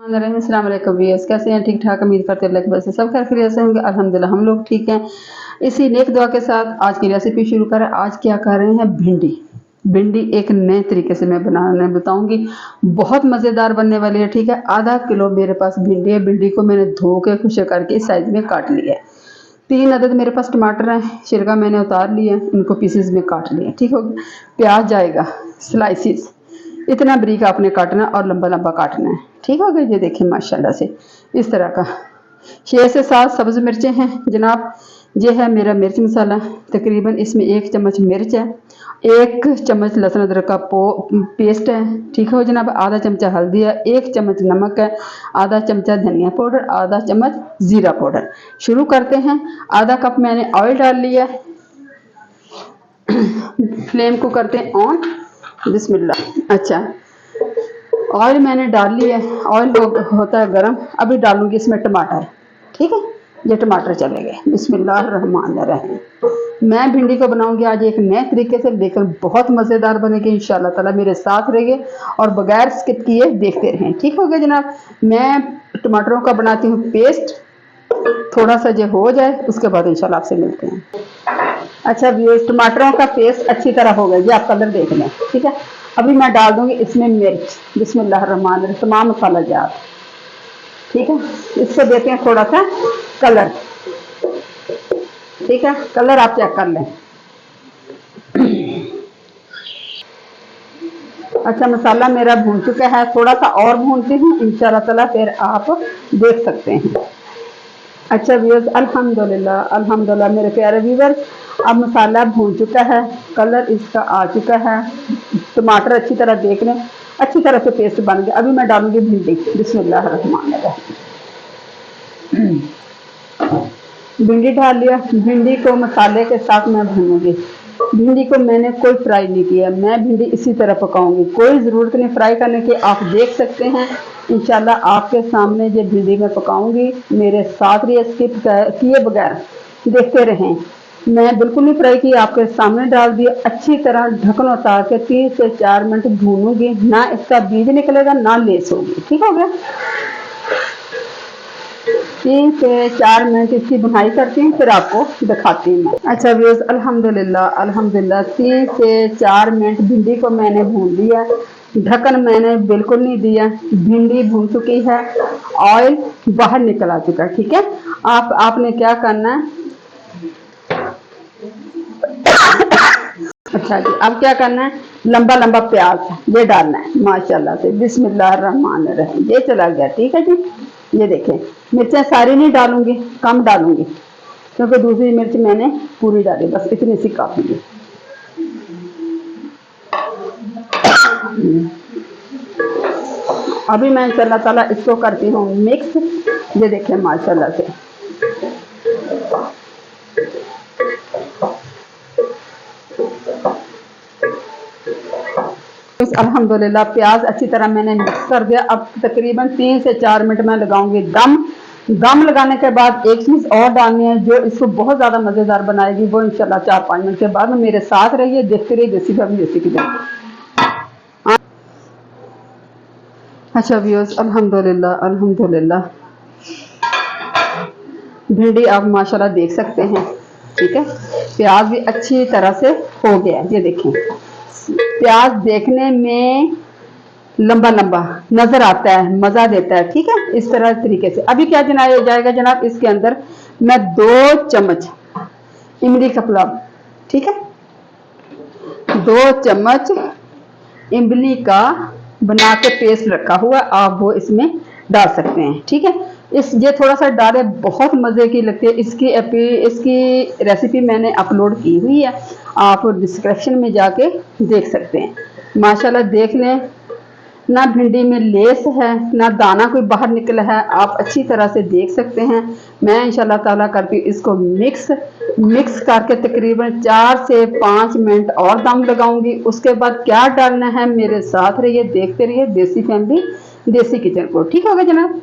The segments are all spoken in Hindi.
अस्सलाम वालेकुम व्यूअर्स, कैसे हैं? ठीक ठाक, उम्मीद करते हैं अल्लाह की वजह से सब खैर खैरियत से होंगे। अल्हम्दुलिल्लाह हम लोग ठीक हैं। इसी नेक दुआ के साथ आज की रेसिपी शुरू करें। आज क्या कर रहे हैं? भिंडी। भिंडी एक नए तरीके से मैं बनाने बताऊंगी, बहुत मज़ेदार बनने वाली है। ठीक है, आधा किलो मेरे पास भिंडी है। भिंडी को मैंने धो के खुश करके इस साइज़ में काट लिया है। 3 अदद मेरे पास टमाटर हैं, छिलका मैंने उतार लिया, इनको पीसेस में काट लिया। ठीक हो गया। प्याज जाएगा स्लाइसिस, इतना बारीक आपने काटना और लंबा लंबा काटना है। ठीक हो गया। ये देखें माशाल्लाह से इस तरह का 6 से 7 सब्ज़ मिर्चें हैं जनाब। ये है मेरा मिर्च मसाला, तकरीबन इसमें 1 चम्मच मिर्च है, 1 चम्मच लहसुन अदरक का पेस्ट है। ठीक है जनाब। आधा चमचा हल्दी है, 1 चम्मच नमक है, आधा चमचा धनिया पाउडर, आधा चम्मच ज़ीरा पाउडर। शुरू करते हैं। आधा कप मैंने ऑयल डाल लिया। फ्लेम को करते हैं ऑन। बिस्मिल्लाह। अच्छा, ऑयल मैंने डाल लिया है, ऑयल होता है गरम। अभी डालूंगी इसमें टमाटर। ठीक है, ये टमाटर चले गए। बिस्मिल्लाहिर्रहमानिर्रहीम। मैं भिंडी को बनाऊंगी आज एक नए तरीके से, लेकिन बहुत मज़ेदार बनेगी इंशाल्लाह ताला। मेरे साथ रहिए और बगैर स्किप किए देखते रहें। ठीक हो गया जनाब। मैं टमाटरों का बनाती हूँ पेस्ट, थोड़ा सा जो हो जाए उसके बाद इंशाल्लाह आपसे मिलते हैं। अच्छा व्यूअर्स, टमाटरों का पेस्ट अच्छी तरह हो गया, ये आप कलर देख लें। ठीक है, अभी मैं डाल दूंगी इसमें मिर्च। बिस्मिल्लाहिर्रहमानिर्रहीम, तमाम मसाला जात। ठीक है, इसको देते हैं थोड़ा सा कलर। ठीक है, कलर आप चेक कर लें। अच्छा, मसाला मेरा भून चुका है, थोड़ा सा और भूनती हूँ इंशाल्लाह ताला, फिर आप देख सकते हैं। अच्छा व्यूअर्स, अल्हम्दुलिल्लाह अल्हम्दुलिल्लाह मेरे प्यारे व्यूअर्स, अब मसाला भून चुका है, कलर इसका आ चुका है, टमाटर अच्छी तरह देख लें, अच्छी तरह से पेस्ट बन गया। अभी मैं डालूंगी भिंडी। बिस्मिल्लाहिर्रहमानिर्रहीम। भिंडी डाल लिया। भिंडी को मसाले के साथ मैं भूनूंगी। भिंडी को मैंने कोई फ्राई नहीं किया, मैं भिंडी इसी तरह पकाऊंगी, कोई ज़रूरत नहीं फ्राई करने की। आप देख सकते हैं इंशाल्लाह आपके सामने ये भिंडी मैं पकाऊंगी। मेरे साथ भी स्किप किए बगैर देखते रहें। मैं बिल्कुल नहीं फ्राई की, आपके सामने डाल दिया। अच्छी तरह ढक्कन उतार के 3 से 4 मिनट भूनूंगी, ना इसका बीज निकलेगा ना लेस होगी। ठीक हो गया। 3 से 4 मिनट इसकी बुनाई करती हूँ, फिर आपको दिखाती हूँ। अच्छा व्यूअर्स, अल्हम्दुलिल्लाह अल्हम्दुलिल्लाह 3 से 4 मिनट भिंडी को मैंने भून लिया। ढक्कन मैंने बिल्कुल नहीं दिया, भिंडी भून चुकी है, ऑयल बाहर निकल आ चुका है। ठीक है, आपने क्या करना है? अच्छा जी, अब क्या करना है? लंबा लंबा प्याज ये डालना है माशाल्लाह से। बिस्मिल्लाहिर्रहमानिर्रहीम। ये चला गया। ठीक है जी। ये देखें, मिर्चें सारी नहीं डालूंगी, कम डालूंगी, क्योंकि दूसरी मिर्च मैंने पूरी डाली, बस इतनी सी काफी है। अभी मैं इंशाल्लाह ताला इसको करती हूँ मिक्स। ये देखें माशाल्लाह से। अल्हम्दुलिल्लाह प्याज अच्छी तरह मैंने मिक्स कर दिया। अब तकरीबन 3 से 4 मिनट में लगाऊंगी दम। दम लगाने के बाद एक चीज़ और डालनी है जो इसको बहुत ज़्यादा मज़ेदार बनाएगी, वो इंशाल्लाह 4-5 मिनट के बाद। मेरे साथ रहिए, देखते रहिए देसी भाभी देसी की जाए। अच्छा व्यूअर्स, अल्हम्दुलिल्लाह अल्हम्दुलिल्लाह भिंडी आप माशाल्लाह देख सकते हैं। ठीक है, प्याज भी अच्छी तरह से हो गया। ये देखें, प्याज देखने में लंबा लंबा नजर आता है, मजा देता है। ठीक है, इस तरह तरीके से। अभी क्या जनाया जाएगा जनाब? इसके अंदर मैं 2 चम्मच इमली का पुलाव, ठीक है, 2 चम्मच इमली का बना के पेस्ट रखा हुआ, आप वो इसमें डाल सकते हैं। ठीक है, ये थोड़ा सा डाले, बहुत मज़े की लगती है। इसकी रेसिपी मैंने अपलोड की हुई है, आप डिस्क्रिप्शन में जाके देख सकते हैं। माशाल्लाह देख लें, ना भिंडी में लेस है ना दाना कोई बाहर निकला है, आप अच्छी तरह से देख सकते हैं। मैं इंशाल्लाह ताला करके इसको मिक्स करके तकरीबन 4 से 5 मिनट और दम लगाऊंगी। उसके बाद क्या डालना है, मेरे साथ रहिए, देखते रहिए देसी फैमिली देसी किचन को। ठीक होगा जनाब।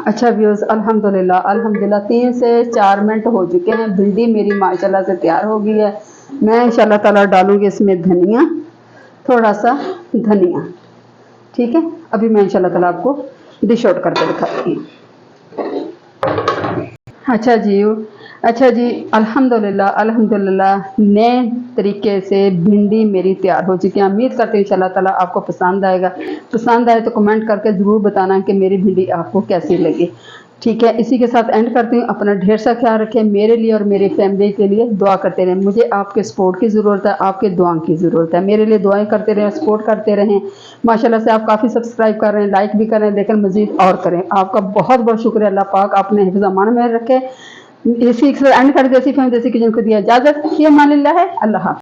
अच्छा व्यूअर्स, अल्हम्दुलिल्लाह अल्हम्दुलिल्लाह 3 से 4 मिनट हो चुके हैं, भिंडी मेरी माशाल्लाह से तैयार हो गई है। मैं इंशाल्लाह ताला डालूंगी इसमें धनिया, थोड़ा सा धनिया। ठीक है, अभी मैं इंशाल्लाह ताला आपको डिश आउट करके दिखाती हूँ। अच्छा जी, अल्हम्दुलिल्लाह अल्हम्दुलिल्लाह नए तरीके से भिंडी मेरी तैयार हो चुकी है। उम्मीद करती हूँ इंशाल्लाह ताला आपको पसंद आएगा। पसंद आए तो कमेंट करके ज़रूर बताना कि मेरी भिंडी आपको कैसी लगी। ठीक है, इसी के साथ एंड करती हूँ। अपना ढेर सा ख्याल रखें। मेरे लिए और मेरी फैमिली के लिए दुआ करते रहें। मुझे आपके सपोर्ट की ज़रूरत है, आपके दुआओं की ज़रूरत है। मेरे लिए दुआएं करते रहें, सपोर्ट करते रहें। माशाल्लाह से आप काफ़ी सब्सक्राइब कर रहे हैं, लाइक भी कर रहे हैं, लेकिन मज़ीद और करें। आपका बहुत बहुत शुक्रिया। अल्लाह पाक आपने हिफ्ज़ अमान में रखे। इसी एंड कर देसी फैमिली देसी किचन को दिया इजाज़त। ये मान लिल्लाह है। अल्लाह हाफ़िज़।